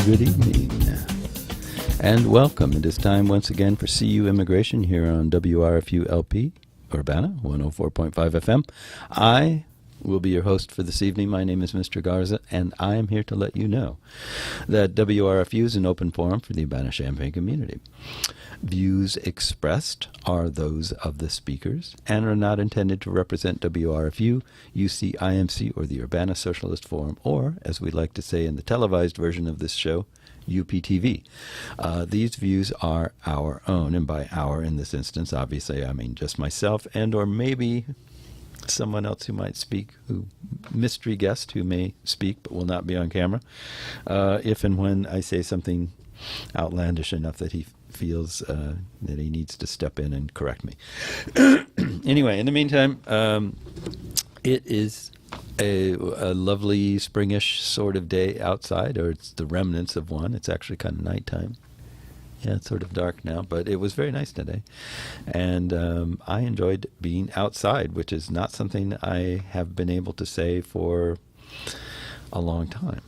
Good evening, and welcome. It is time once again for CU Immigration here on WRFU LP, Urbana, 104.5 FM. I will be your host for this evening. My name is Mr. Garza, and I am here to let you know that WRFU is an open forum for the Urbana-Champaign community. Views expressed are those of the speakers and are not intended to represent WRFU, UCIMC, or the Urbana Socialist Forum, or, as we like to say in the televised version of this show, UPTV. These views are our own, and by our in this instance, obviously, I mean just myself and or maybe someone else who might speak, mystery guest who may speak but will not be on camera, if and when I say something outlandish enough that he feels that he needs to step in and correct me. Anyway, in the meantime, it is a lovely springish sort of day outside, or it's the remnants of one. It's actually kind of nighttime. Yeah, it's sort of dark now, but it was very nice today. And I enjoyed being outside, which is not something I have been able to say for a long time.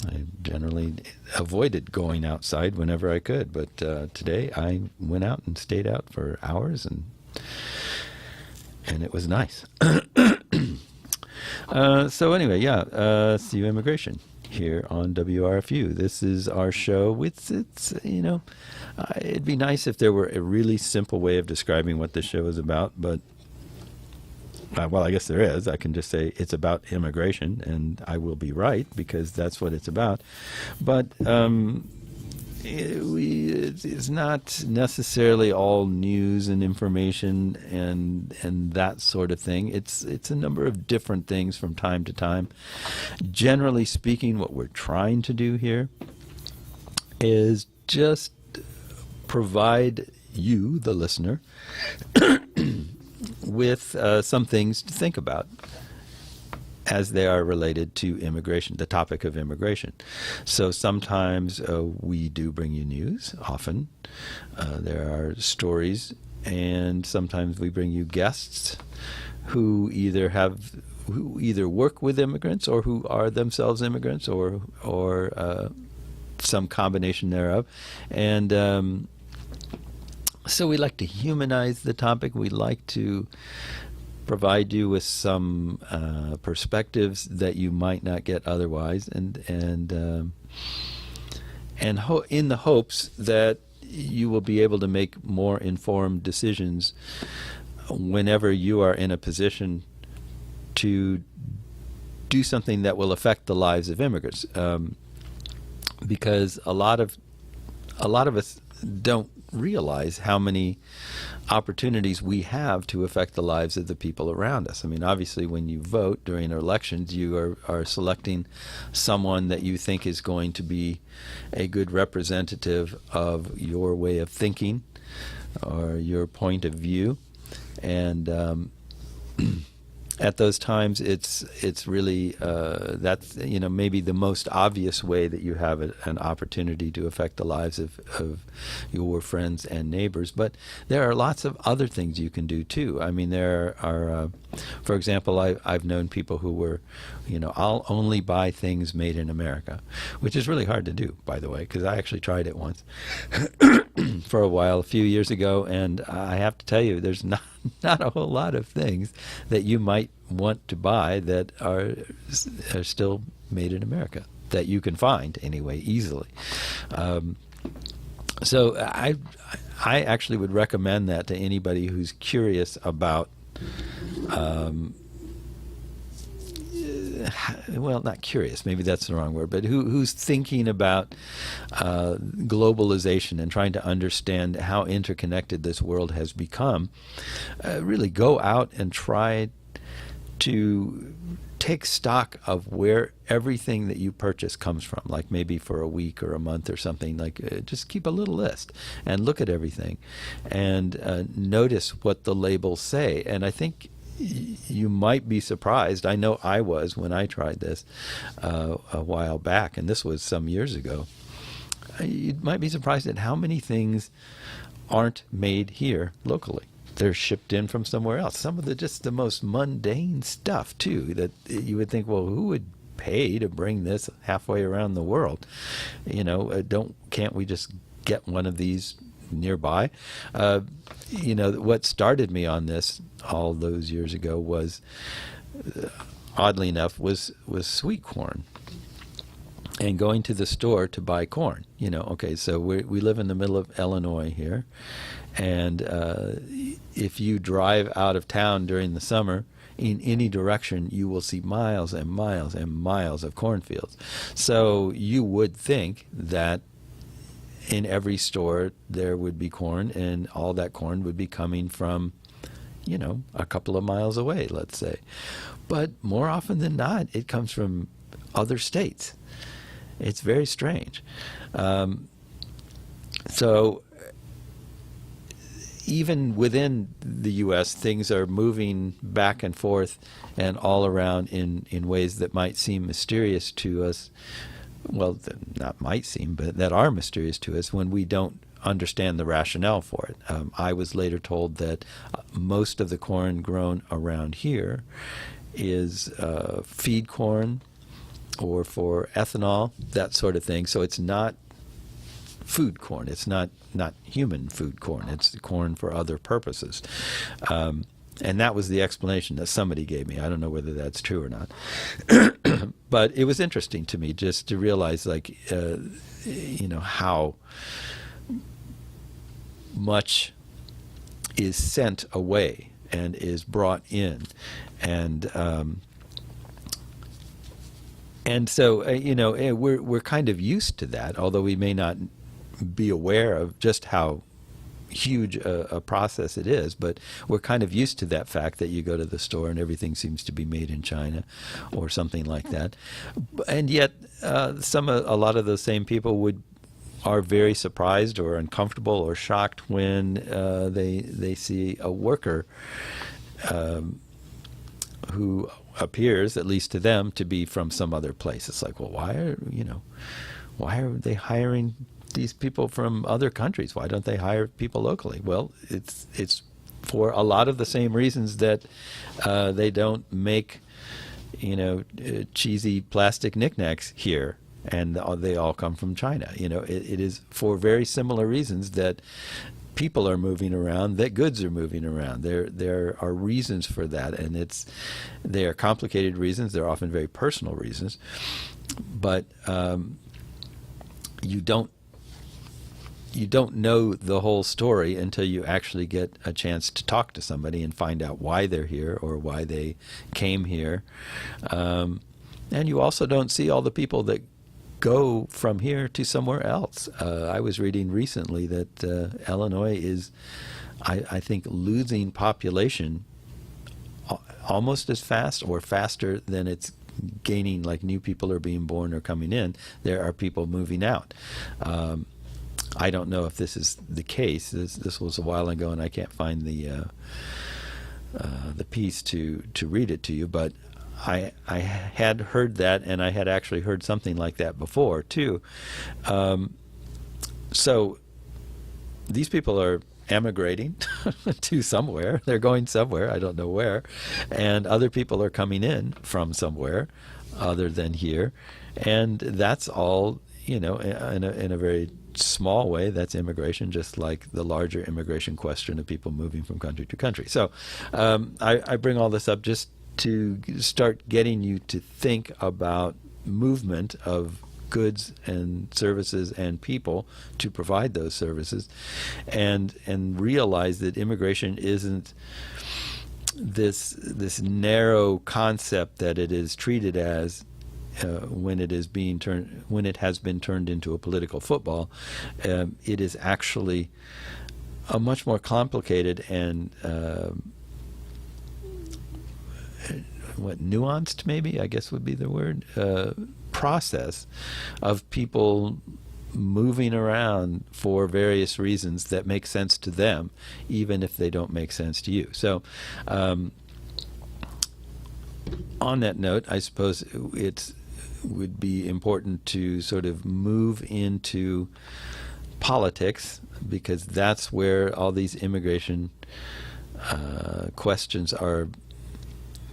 I generally avoided going outside whenever I could, but today I went out and stayed out for hours, and it was nice. So anyway, CU Immigration here on WRFU. This is our show. It's it'd be nice if there were a really simple way of describing what this show is about, but well, I guess there is. I can just say it's about immigration, and I will be right because that's what it's about. But it's not necessarily all news and information and that sort of thing. It's a number of different things from time to time. Generally speaking, what we're trying to do here is just provide you, the listener, with some things to think about as they are related to immigration, the topic of immigration. So sometimes we do bring you news. Often there are stories, and sometimes we bring you guests who either work with immigrants or who are themselves immigrants, or some combination thereof. And so we like to humanize the topic. We like to provide you with some perspectives that you might not get otherwise, and in the hopes that you will be able to make more informed decisions whenever you are in a position to do something that will affect the lives of immigrants, because a lot of us don't realize how many opportunities we have to affect the lives of the people around us. I mean, obviously, when you vote during elections, you are selecting someone that you think is going to be a good representative of your way of thinking or your point of view. And at those times, it's really that's maybe the most obvious way that you have an opportunity to affect the lives of your friends and neighbors. But there are lots of other things you can do too. I mean, there are, for example, I've known people who were, I'll only buy things made in America, which is really hard to do, by the way, because I actually tried it once for a while, a few years ago, and I have to tell you, there's not a whole lot of things that you might want to buy that are still made in America, that you can find anyway easily. So I actually would recommend that to anybody who's curious about well, not curious, maybe that's the wrong word, but who's thinking about globalization and trying to understand how interconnected this world has become. Really go out and try to take stock of where everything that you purchase comes from, like maybe for a week or a month or something. Like just keep a little list and look at everything and notice what the labels say. And I think you might be surprised. I know I was when I tried this a while back, and this was some years ago. You might be surprised at how many things aren't made here locally. They're shipped in from somewhere else. Some of the most mundane stuff too, that you would think, well, who would pay to bring this halfway around the world? Can't we just get one of these nearby? What started me on this all those years ago was, oddly enough, was sweet corn. And going to the store to buy corn. So we live in the middle of Illinois here, and if you drive out of town during the summer, in any direction, you will see miles and miles and miles of cornfields. So you would think that in every store there would be corn, and all that corn would be coming from, a couple of miles away, let's say. But more often than not, it comes from other states. It's very strange. So even within the U.S., things are moving back and forth and all around in ways that might seem mysterious to us. Well, not might seem, but that are mysterious to us when we don't understand the rationale for it. I was later told that most of the corn grown around here is feed corn, or for ethanol, that sort of thing. So it's not food corn. It's not human food corn. It's corn for other purposes. And that was the explanation that somebody gave me. I don't know whether that's true or not. But it was interesting to me just to realize, how much is sent away and is brought in. And so, we're kind of used to that, although we may not be aware of just how huge a process it is. But we're kind of used to that fact that you go to the store and everything seems to be made in China or something like that. And yet, a lot of those same people are very surprised or uncomfortable or shocked when they see a worker who appears, at least to them, to be from some other place. It's like, well, why are they hiring these people from other countries? Why don't they hire people locally? Well, it's for a lot of the same reasons that they don't make cheesy plastic knickknacks here, and they all come from China. It is for very similar reasons that people are moving around, that goods are moving around. There are reasons for that, and they are complicated reasons. They're often very personal reasons, but you don't know the whole story until you actually get a chance to talk to somebody and find out why they're here or why they came here. And you also don't see all the people that go from here to somewhere else. I was reading recently that Illinois is, I think, losing population almost as fast or faster than it's gaining, like new people are being born or coming in. There are people moving out. I don't know if this is the case. This was a while ago, and I can't find the piece to read it to you, but I had heard that, and I had actually heard something like that before too. So these people are emigrating to somewhere. They're going somewhere. I don't know where. And other people are coming in from somewhere other than here. And that's all, in a very small way, that's immigration, just like the larger immigration question of people moving from country to country. So I bring all this up just to start getting you to think about movement of goods and services and people to provide those services, and realize that immigration isn't this narrow concept that it is treated as when it has been turned into a political football. It is actually a much more complicated and nuanced, maybe, I guess would be the word, process of people moving around for various reasons that make sense to them, even if they don't make sense to you. So on that note, I suppose it would be important to sort of move into politics, because that's where all these immigration questions are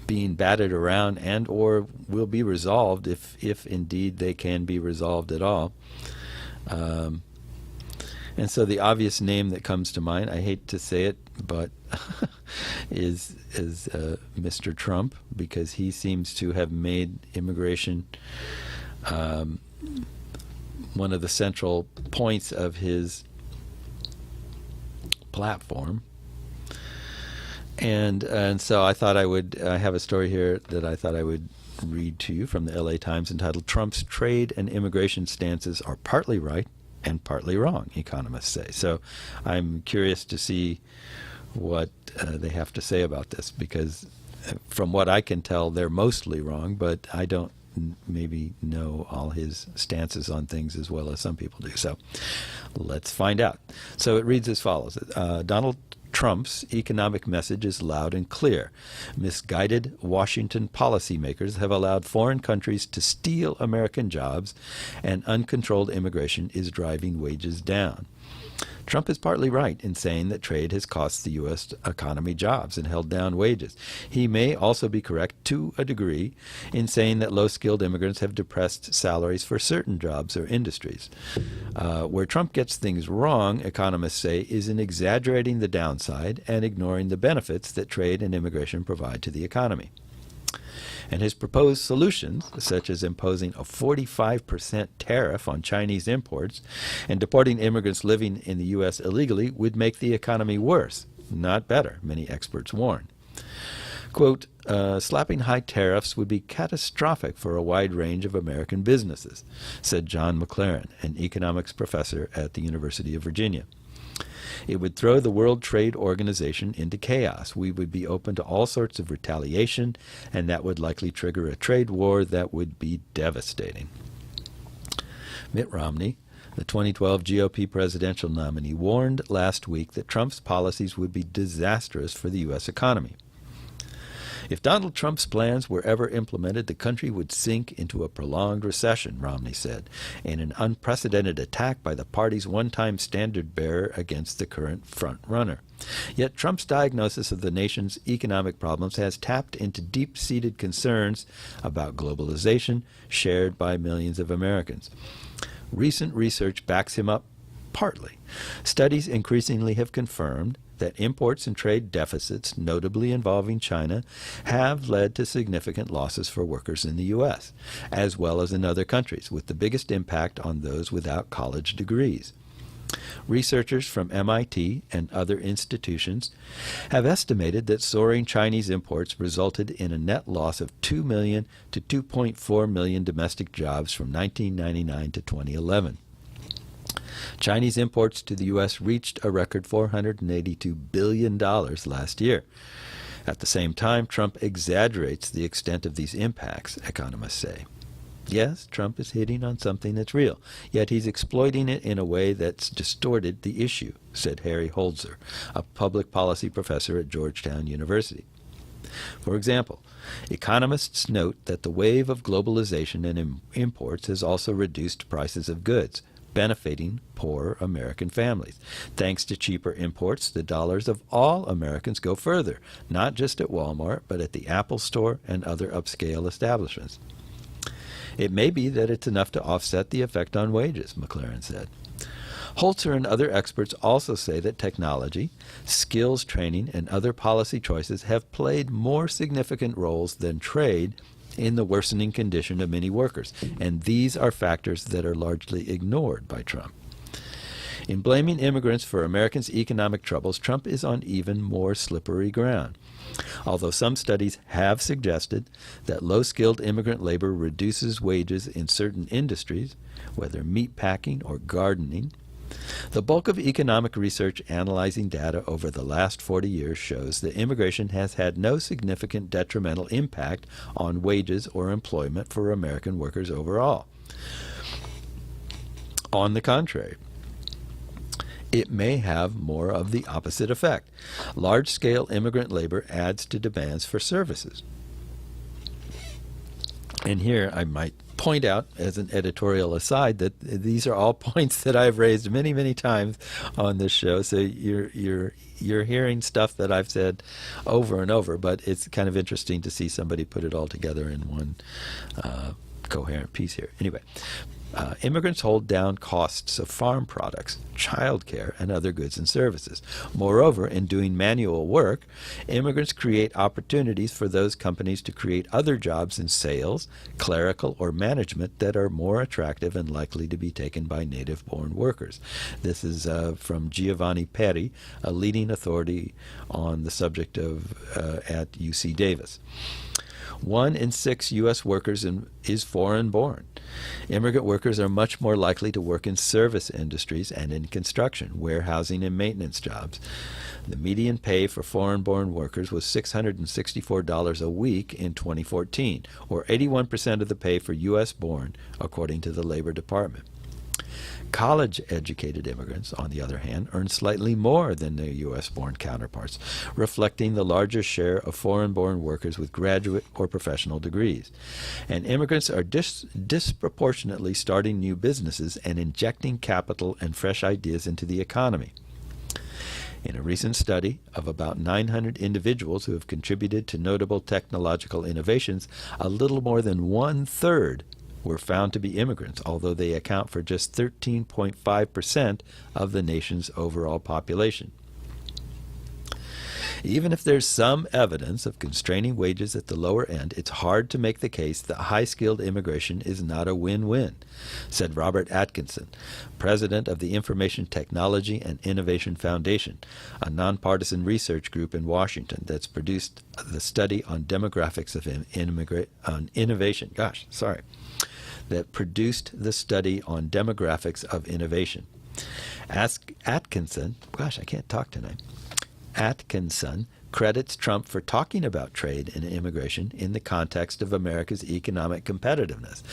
being batted around and or will be resolved if indeed they can be resolved at all. And so the obvious name that comes to mind, I hate to say it, but is Mr. Trump, because he seems to have made immigration one of the central points of his platform. And so I thought I have a story here that I thought I would read to you from the LA Times entitled "Trump's Trade and Immigration Stances Are Partly Right and Partly Wrong," economists say. So I'm curious to see what they have to say about this, because from what I can tell, they're mostly wrong, but I don't maybe know all his stances on things as well as some people do. So let's find out. So it reads as follows. Donald Trump's economic message is loud and clear. Misguided Washington policymakers have allowed foreign countries to steal American jobs, and uncontrolled immigration is driving wages down. Trump is partly right in saying that trade has cost the U.S. economy jobs and held down wages. He may also be correct to a degree in saying that low-skilled immigrants have depressed salaries for certain jobs or industries. Where Trump gets things wrong, economists say, is in exaggerating the downside and ignoring the benefits that trade and immigration provide to the economy. And his proposed solutions, such as imposing a 45% tariff on Chinese imports and deporting immigrants living in the U.S. illegally, would make the economy worse, not better, many experts warn. Quote, slapping high tariffs would be catastrophic for a wide range of American businesses, said John McLaren, an economics professor at the University of Virginia. It would throw the World Trade Organization into chaos. We would be open to all sorts of retaliation, and that would likely trigger a trade war that would be devastating. Mitt Romney, the 2012 GOP presidential nominee, warned last week that Trump's policies would be disastrous for the U.S. economy. If Donald Trump's plans were ever implemented, the country would sink into a prolonged recession, Romney said, in an unprecedented attack by the party's one-time standard-bearer against the current front-runner. Yet Trump's diagnosis of the nation's economic problems has tapped into deep-seated concerns about globalization shared by millions of Americans. Recent research backs him up partly. Studies increasingly have confirmed that imports and trade deficits, notably involving China, have led to significant losses for workers in the U.S., as well as in other countries, with the biggest impact on those without college degrees. Researchers from MIT and other institutions have estimated that soaring Chinese imports resulted in a net loss of 2 million to 2.4 million domestic jobs from 1999 to 2011. Chinese imports to the U.S. reached a record $482 billion last year. At the same time, Trump exaggerates the extent of these impacts, economists say. Yes, Trump is hitting on something that's real, yet he's exploiting it in a way that's distorted the issue, said Harry Holzer, a public policy professor at Georgetown University. For example, economists note that the wave of globalization and imports has also reduced prices of goods, benefiting poor American families. Thanks to cheaper imports, the dollars of all Americans go further, not just at Walmart, but at the Apple Store and other upscale establishments. It may be that it's enough to offset the effect on wages, McLaren said. Holzer and other experts also say that technology, skills training, and other policy choices have played more significant roles than trade in the worsening condition of many workers, and these are factors that are largely ignored by Trump. In blaming immigrants for Americans' economic troubles, Trump is on even more slippery ground. Although some studies have suggested that low-skilled immigrant labor reduces wages in certain industries, whether meat packing or gardening, the bulk of economic research analyzing data over the last 40 years shows that immigration has had no significant detrimental impact on wages or employment for American workers overall. On the contrary, it may have more of the opposite effect. Large-scale immigrant labor adds to demands for services. And here I might point out, as an editorial aside, that these are all points that I've raised many, many times on this show. So you're hearing stuff that I've said over and over, but it's kind of interesting to see somebody put it all together in one coherent piece here. Anyway. Immigrants hold down costs of farm products, childcare, and other goods and services. Moreover, in doing manual work, immigrants create opportunities for those companies to create other jobs in sales, clerical, or management that are more attractive and likely to be taken by native-born workers. This is from Giovanni Peri, a leading authority on the subject of at UC Davis. 1 in 6 U.S. workers is foreign-born. Immigrant workers are much more likely to work in service industries and in construction, warehousing, and maintenance jobs. The median pay for foreign-born workers was $664 a week in 2014, or 81% of the pay for U.S.-born, according to the Labor Department. College-educated immigrants, on the other hand, earn slightly more than their U.S.-born counterparts, reflecting the larger share of foreign-born workers with graduate or professional degrees. And immigrants are disproportionately starting new businesses and injecting capital and fresh ideas into the economy. In a recent study of about 900 individuals who have contributed to notable technological innovations, a little more than one-third were found to be immigrants, although they account for just 13.5% of the nation's overall population. Even if there's some evidence of constraining wages at the lower end, it's hard to make the case that high-skilled immigration is not a win-win, said Robert Atkinson, president of the Information Technology and Innovation Foundation, a nonpartisan research group in Washington that's produced the study on demographics of innovation. That produced the study on demographics of innovation. Atkinson credits Trump for talking about trade and immigration in the context of America's economic competitiveness,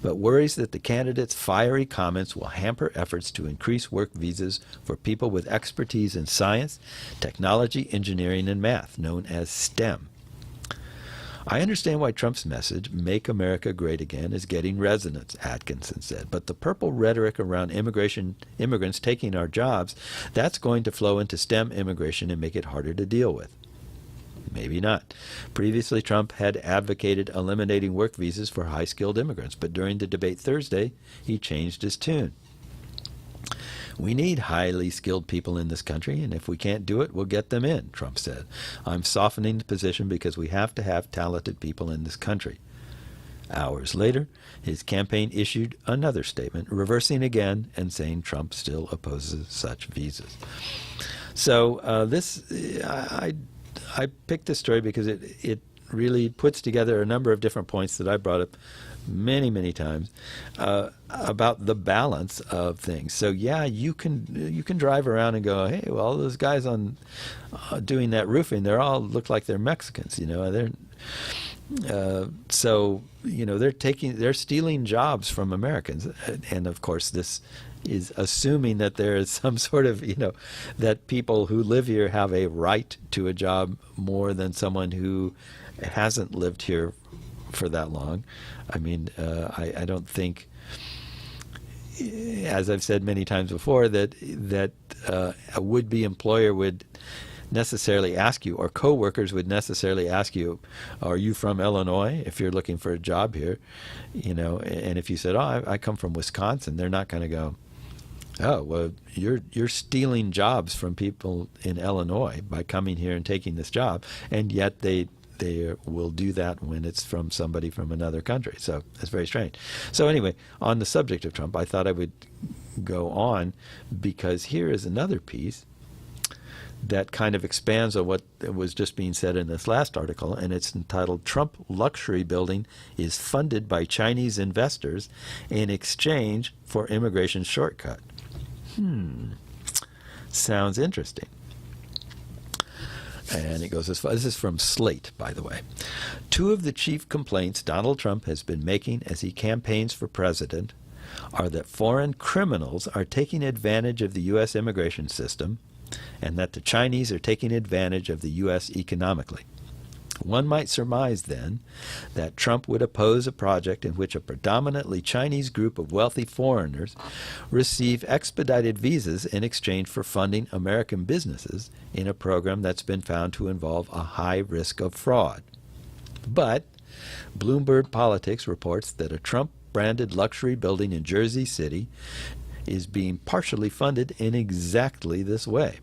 but worries that the candidate's fiery comments will hamper efforts to increase work visas for people with expertise in science, technology, engineering, and math, known as STEM. I understand why Trump's message, "Make America Great Again," is getting resonance, Atkinson said. But the purple rhetoric around immigrants taking our jobs, that's going to flow into STEM immigration and make it harder to deal with. Maybe not. Previously, Trump had advocated eliminating work visas for high-skilled immigrants, but during the debate Thursday, he changed his tune. We need highly skilled people in this country, and if we can't do it, we'll get them in, Trump said. I'm softening the position because we have to have talented people in this country. Hours later, his campaign issued another statement, reversing again and saying Trump still opposes such visas. So I picked this story because it really puts together a number of different points that I brought up many, many times about the balance of things. So yeah, you can drive around and go, hey, well, those guys on doing that roofing, they all look like they're Mexicans, they're so they're stealing jobs from Americans, and of course this is assuming that there is some sort of that people who live here have a right to a job more than someone who hasn't lived here for that long. I mean, I don't think, as I've said many times before, that a would-be employer would necessarily ask you, or coworkers would necessarily ask you, are you from Illinois, if you're looking for a job here? And if you said, oh, I come from Wisconsin, they're not going to go, oh, well, you're stealing jobs from people in Illinois by coming here and taking this job, and yet they will do that when it's from somebody from another country. So it's very strange. So anyway, on the subject of Trump, I thought I would go on because here is another piece that kind of expands on what was just being said in this last article, and it's entitled, "Trump Luxury Building is Funded by Chinese Investors in Exchange for Immigration Shortcut." Sounds interesting. And it goes as far. This is from Slate, by the way. Two of the chief complaints Donald Trump has been making as he campaigns for president are that foreign criminals are taking advantage of the U.S. immigration system and that the Chinese are taking advantage of the U.S. economically. One might surmise, then, that Trump would oppose a project in which a predominantly Chinese group of wealthy foreigners receive expedited visas in exchange for funding American businesses in a program that's been found to involve a high risk of fraud. But Bloomberg Politics reports that a Trump-branded luxury building in Jersey City is being partially funded in exactly this way.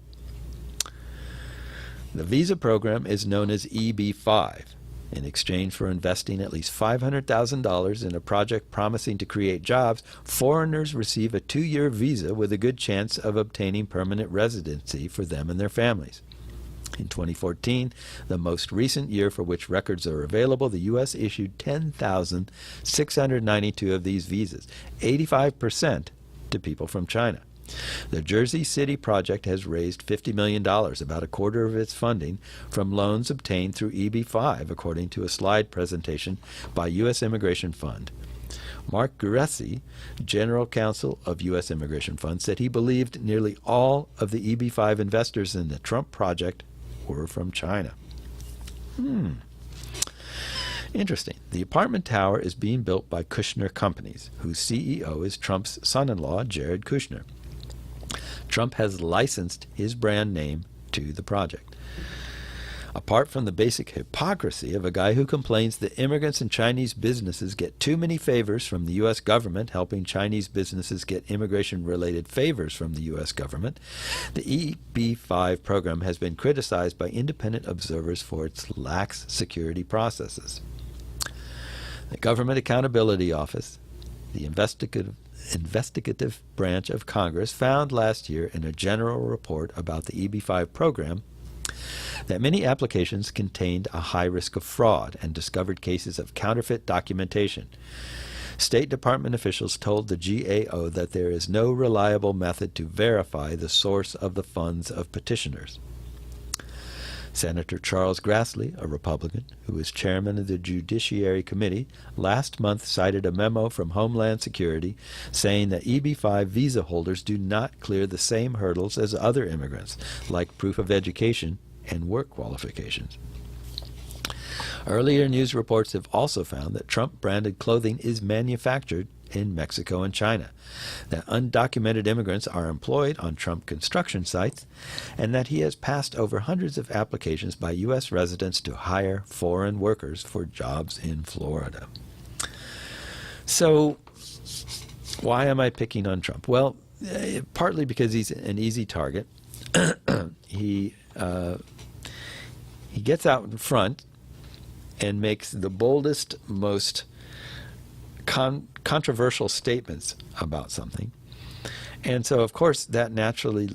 The visa program is known as EB-5. In exchange for investing at least $500,000 in a project promising to create jobs, foreigners receive a 2-year visa with a good chance of obtaining permanent residency for them and their families. In 2014, the most recent year for which records are available, the U.S. issued 10,692 of these visas, 85% to people from China. The Jersey City project has raised $50 million, about a quarter of its funding, from loans obtained through EB-5, according to a slide presentation by U.S. Immigration Fund. Mark Guressi, General Counsel of U.S. Immigration Fund, said he believed nearly all of the EB-5 investors in the Trump project were from China. Interesting. The apartment tower is being built by Kushner Companies, whose CEO is Trump's son-in-law, Jared Kushner. Trump has licensed his brand name to the project. Apart from the basic hypocrisy of a guy who complains that immigrants and Chinese businesses get too many favors from the U.S. government, helping Chinese businesses get immigration-related favors from the U.S. government, the EB-5 program has been criticized by independent observers for its lax security processes. The Government Accountability Office, the investigative branch of Congress, found last year in a general report about the EB-5 program that many applications contained a high risk of fraud and discovered cases of counterfeit documentation. State Department officials told the GAO that there is no reliable method to verify the source of the funds of petitioners. Senator Charles Grassley, a Republican, who is chairman of the Judiciary Committee, last month cited a memo from Homeland Security saying that EB-5 visa holders do not clear the same hurdles as other immigrants, like proof of education and work qualifications. Earlier news reports have also found that Trump-branded clothing is manufactured in Mexico and China, that undocumented immigrants are employed on Trump construction sites, and that he has passed over hundreds of applications by U.S. residents to hire foreign workers for jobs in Florida. So, why am I picking on Trump? Well, partly because he's an easy target. He gets out in front and makes the boldest, most controversial statements about something. And so, of course, that naturally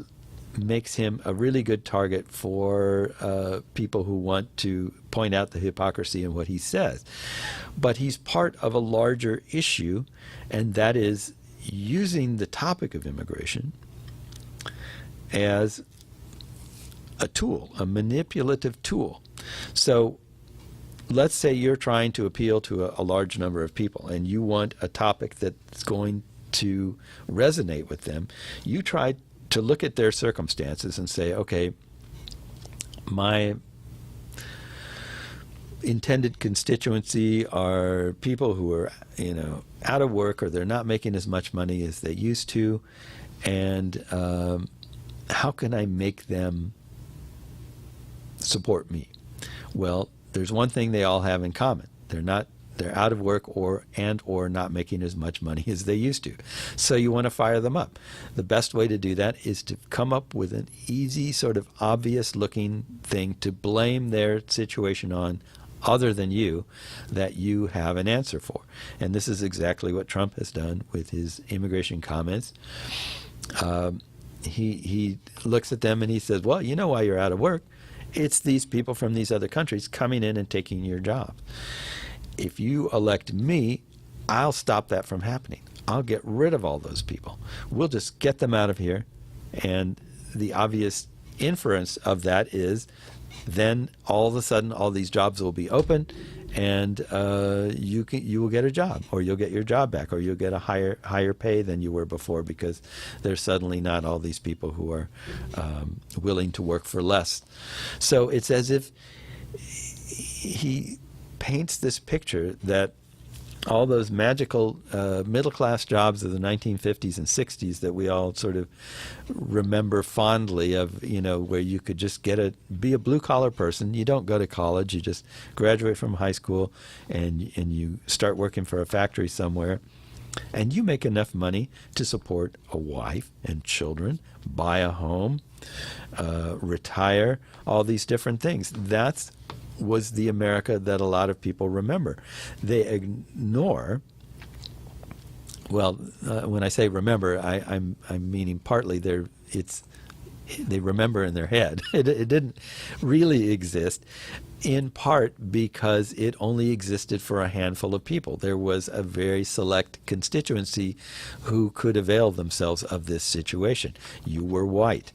makes him a really good target for people who want to point out the hypocrisy in what he says. But he's part of a larger issue, and that is using the topic of immigration as a tool, a manipulative tool. So let's say you're trying to appeal to a large number of people and you want a topic that's going to resonate with them. You try to look at their circumstances and say, okay, my intended constituency are people who are, out of work, or they're not making as much money as they used to, and how can I make them support me? Well, there's one thing they all have in common. They're out of work or not making as much money as they used to. So you want to fire them up. The best way to do that is to come up with an easy, sort of obvious looking thing to blame their situation on, other than you, that you have an answer for. And this is exactly what Trump has done with his immigration comments. He looks at them and he says, well, you know why you're out of work? It's these people from these other countries coming in and taking your job. If you elect me, I'll stop that from happening. I'll get rid of all those people. We'll just get them out of here. And the obvious inference of that is then all of a sudden all these jobs will be open, and you will get a job, or you'll get your job back, or you'll get a higher pay than you were before, because there's suddenly not all these people who are willing to work for less. So it's as if he paints this picture that all those magical middle-class jobs of the 1950s and 60s that we all sort of remember fondly of, where you could just be a blue-collar person. You don't go to college. You just graduate from high school and you start working for a factory somewhere. And you make enough money to support a wife and children, buy a home, retire, all these different things. That was the America that a lot of people remember. They ignore, when I say remember, I'm meaning partly they remember in their head. It didn't really exist, in part because it only existed for a handful of people. There was a very select constituency who could avail themselves of this situation. You were white.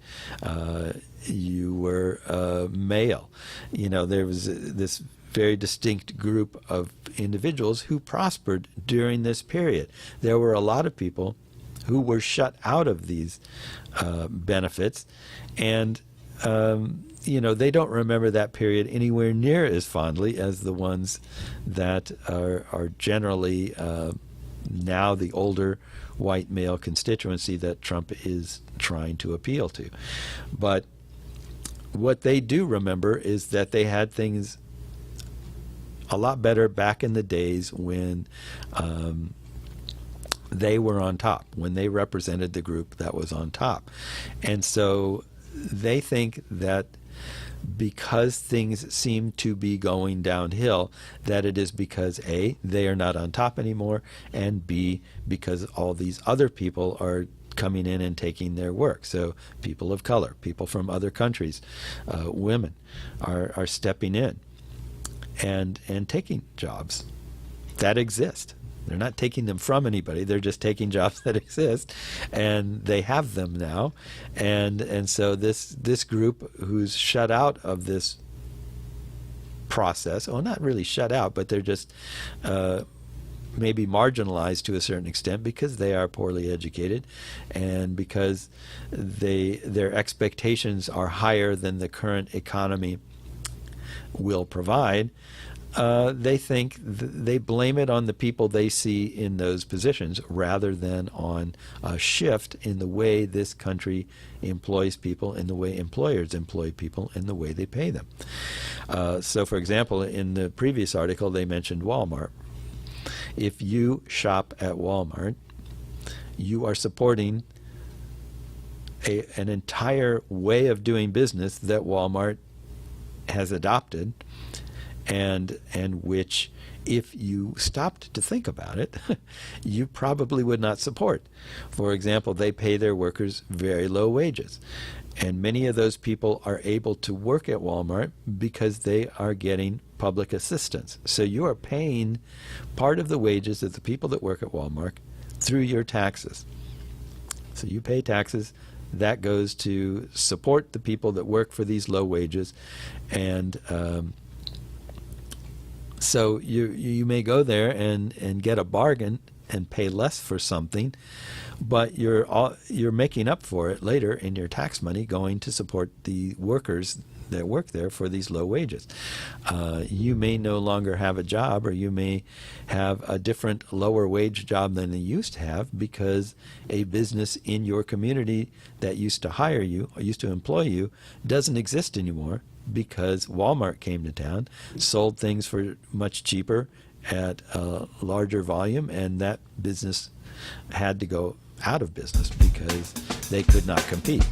You were male. There was this very distinct group of individuals who prospered during this period. There were a lot of people who were shut out of these benefits, and they don't remember that period anywhere near as fondly as the ones that are generally now the older white male constituency that Trump is trying to appeal to. But what they do remember is that they had things a lot better back in the days when they were on top, when they represented the group that was on top. And so they think that because things seem to be going downhill, that it is because A, they are not on top anymore, and B, because all these other people are coming in and taking their work. So people of color, people from other countries, women are stepping in and taking jobs that exist. They're not taking them from anybody. They're just taking jobs that exist, and they have them now. And so this group who's shut out of this process, well, not really shut out, but they're just maybe marginalized to a certain extent because they are poorly educated and because their expectations are higher than the current economy will provide. They think they blame it on the people they see in those positions rather than on a shift in the way this country employs people, in the way employers employ people, in the way they pay them. So, for example, in the previous article, they mentioned Walmart. If you shop at Walmart, you are supporting an entire way of doing business that Walmart has adopted, and which, if you stopped to think about it, you probably would not support. For example, they pay their workers very low wages. And many of those people are able to work at Walmart because they are getting public assistance. So you are paying part of the wages of the people that work at Walmart through your taxes. So you pay taxes. That goes to support the people that work for these low wages. And so you may go there and get a bargain and pay less for something, but you're making up for it later in your tax money going to support the workers that work there for these low wages. You may no longer have a job, or you may have a different lower wage job than they used to have because a business in your community that used to hire you or used to employ you doesn't exist anymore because Walmart came to town, sold things for much cheaper at a larger volume, and that business had to go out of business because they could not compete.